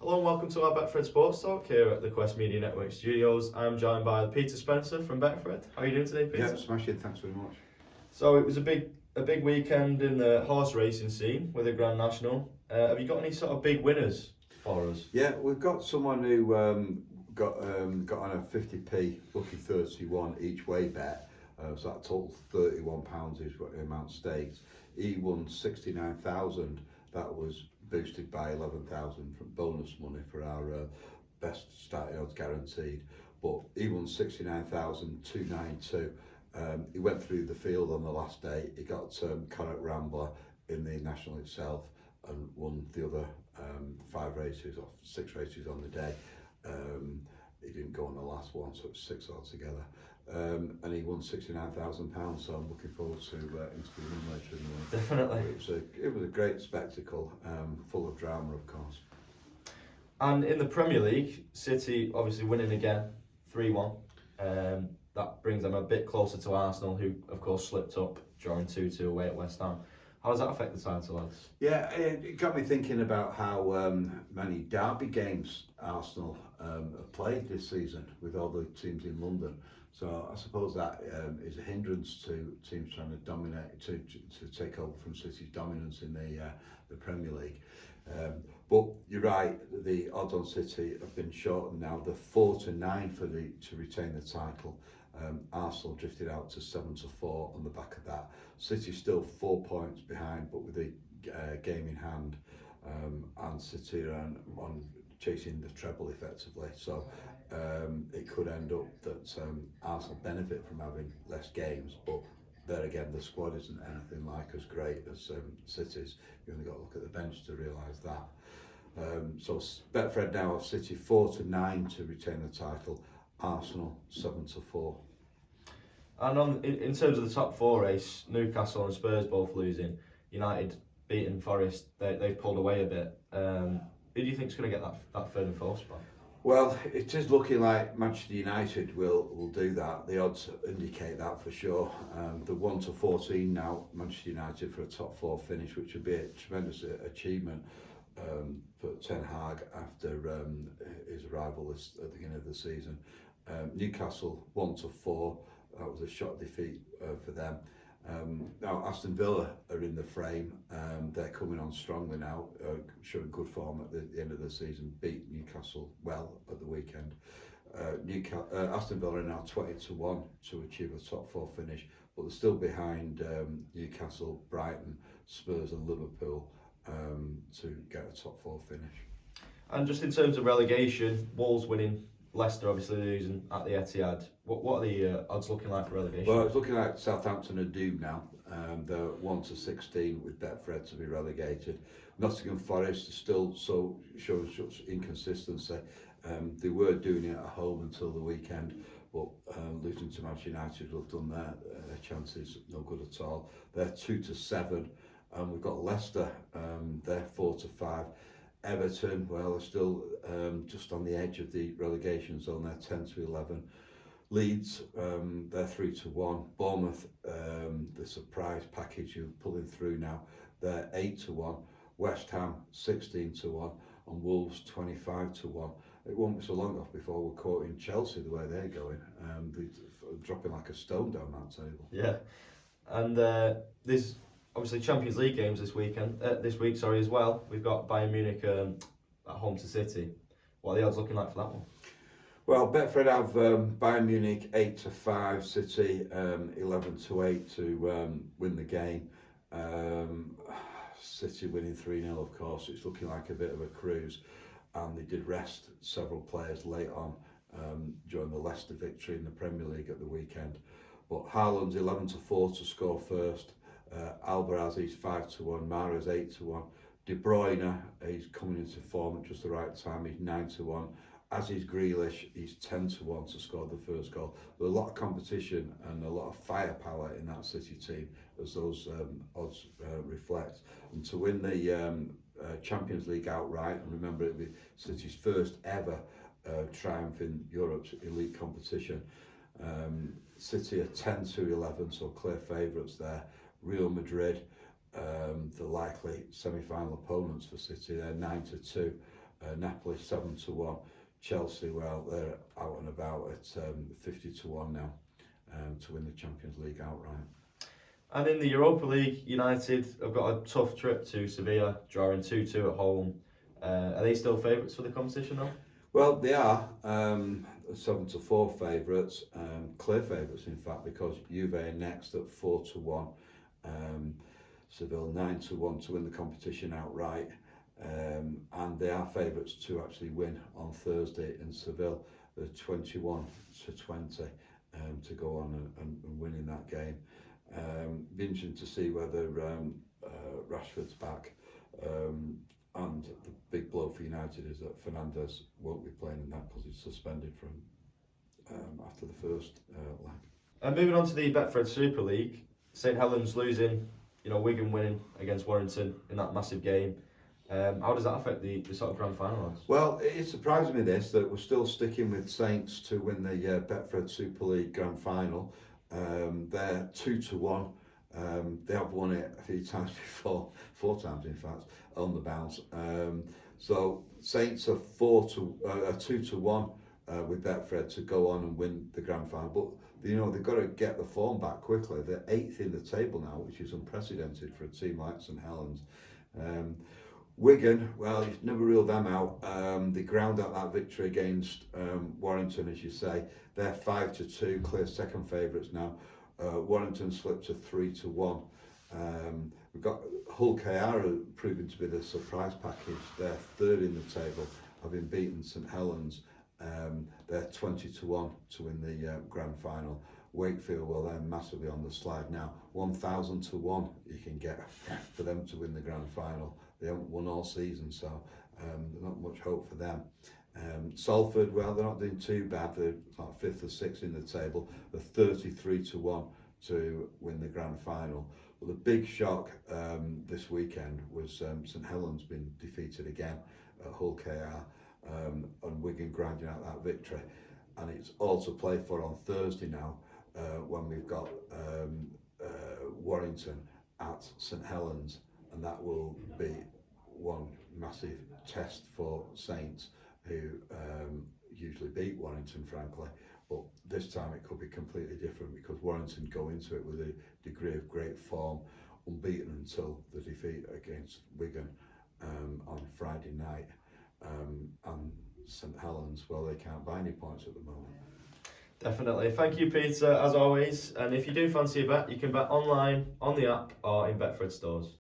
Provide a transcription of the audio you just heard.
Hello and welcome to our Betfred Sports Talk here at the Quest Media Network studios. I'm joined by Peter Spencer from Betfred. How are you doing today, Peter? Yeah, smashing. Thanks very much. So it was a big weekend in the horse racing scene with the Grand National. Have you got any sort of big winners for us? Yeah, we've got someone who got on a 50p lucky 31 each way bet. So that total £31 is what the amount staked. He won 69,000. That was boosted by 11,000 from bonus money for our best starting odds guaranteed. But he won 69,292. He went through the field on the last day. He got Connacht Rambler in the national itself and won the other 5 races or 6 races on the day. He didn't go on the last one, so it's 6 altogether. And he won £69,000, so I'm looking forward to interviewing him later in the week. Definitely. It was a great spectacle, full of drama, of course. And in the Premier League, City obviously winning again, 3-1. That brings them a bit closer to Arsenal, who of course slipped up during 2-2 away at West Ham. How does that affect the title, lads? Yeah, it got me thinking about how many derby games Arsenal have played this season with all the teams in London. So I suppose that is a hindrance to teams trying to dominate, to take over from City's dominance in the Premier League. But you're right, the odds on City have been shortened now. They're 4-9 to retain the title. Arsenal drifted out to 7-4 on the back of that. City still 4 points behind, but with the game in hand, and City are on chasing the treble effectively. So it could end up that Arsenal benefit from having less games, but there again, the squad isn't anything like as great as City's. You only got to look at the bench to realise that. So Betfred now have City 4-9 to retain the title. Arsenal 7-4. And in terms of the top 4 race, Newcastle and Spurs both losing. United beating Forest, they've pulled away a bit. Who do you think is going to get that third and fourth spot? Well, it is looking like Manchester United will do that. The odds indicate that for sure. The 1-14 now, Manchester United for a top 4 finish, which would be a tremendous achievement for Ten Hag after his arrival at the beginning of the season. Newcastle 1-4. That was a shot defeat for them. Now Aston Villa are in the frame. They're coming on strongly now, showing good form at the end of the season. Beat Newcastle well at the weekend. Aston Villa are now 20-1 to achieve a top 4 finish, but they're still behind Newcastle, Brighton, Spurs and Liverpool to get a top 4 finish. And just in terms of relegation, Wolves winning, Leicester obviously losing at the Etihad. What are the odds looking like for relegation? Well, it's looking like Southampton are doomed now. They're 1-16 with Betfred to be relegated. Nottingham Forest is still showing such inconsistency. They were doing it at home until the weekend, but losing to Manchester United will have done their chances no good at all. They're 2-7, and we've got Leicester. They're 4-5. Everton, well, they're still just on the edge of the relegation zone. They're 10-11. Leeds, they're 3-1. Bournemouth, the surprise package you're pulling through now, they're 8-1. West Ham 16-1, and Wolves 25-1. It won't be so long off before we're caught in Chelsea the way they're going. They're dropping like a stone down that table. Yeah, and there's obviously Champions League games this week as well. We've got Bayern Munich at home to City. What are the odds looking like for that one? Well, Betfred have Bayern Munich 8-5, City 11-8 to win the game. City winning 3-0, of course. It's looking like a bit of a cruise, and they did rest several players late on during the Leicester victory in the Premier League at the weekend. But Haaland's 11-4 to score first. Alvarez is 5-1, Mahrez 8-1. De Bruyne, he's coming into form at just the right time. He's 9-1. As is Grealish, he's 10-1 to score the first goal. There's a lot of competition and a lot of firepower in that City team, as those odds reflect. And to win the Champions League outright, and remember it'll be City's first ever triumph in Europe's elite competition. City are 10-11, so clear favourites there. Real Madrid, the likely semi-final opponents for City, they're 9-2. Napoli 7-1. Chelsea, well, they're out and about at 50-1 now to win the Champions League outright. And in the Europa League, United have got a tough trip to Sevilla, drawing 2-2 at home. Are they still favourites for the competition though? Well, they are 7-4 favourites, clear favourites in fact, because Juve are next at 4-1, Seville 9-1 to win the competition outright, and they are favourites to actually win on Thursday in Seville. They're 21-20 to go on and win in that game. Be interesting to see whether Rashford's back. And the big blow for United is that Fernandes won't be playing in that because he's suspended from after the first leg. And moving on to the Betfred Super League, St Helens losing, Wigan winning against Warrington in that massive game. How does that affect the sort of grand final odds? Well, it surprised me that we're still sticking with Saints to win the Betfred Super League grand final. They're 2-1. They have won it a few times before, 4 times in fact, on the bounce. So Saints are 2-1 with Betfred to go on and win the grand final. But they've got to get the form back quickly. They're 8th in the table now, which is unprecedented for a team like St Helens. Wigan, well, you've never ruled them out. They ground out that victory against Warrington, as you say. They're 5-2, clear second favourites now. Warrington slipped to 3-1. We've got Hull KR proving to be the surprise package. They're 3rd in the table, having beaten St Helens. They're 20-1 to win the grand final. Wakefield, well, they're massively on the slide now. 1,000-1 you can get for them to win the grand final. They haven't won all season, so there's not much hope for them. Salford, well, they're not doing too bad. They're like 5th or 6th in the table. They're 33-1 to win the grand final. But the big shock this weekend was St Helens being defeated again at Hull KR, and Wigan grinding out that victory. And it's all to play for on Thursday now, when we've got Warrington at St Helens, and that will be one massive test for Saints, who usually beat Warrington, frankly. But this time it could be completely different because Warrington go into it with a degree of great form, unbeaten until the defeat against Wigan on Friday night. And St Helens, well, they can't buy any points at the moment. Definitely. Thank you, Peter, as always. And if you do fancy a bet, you can bet online, on the app, or in Betfred stores.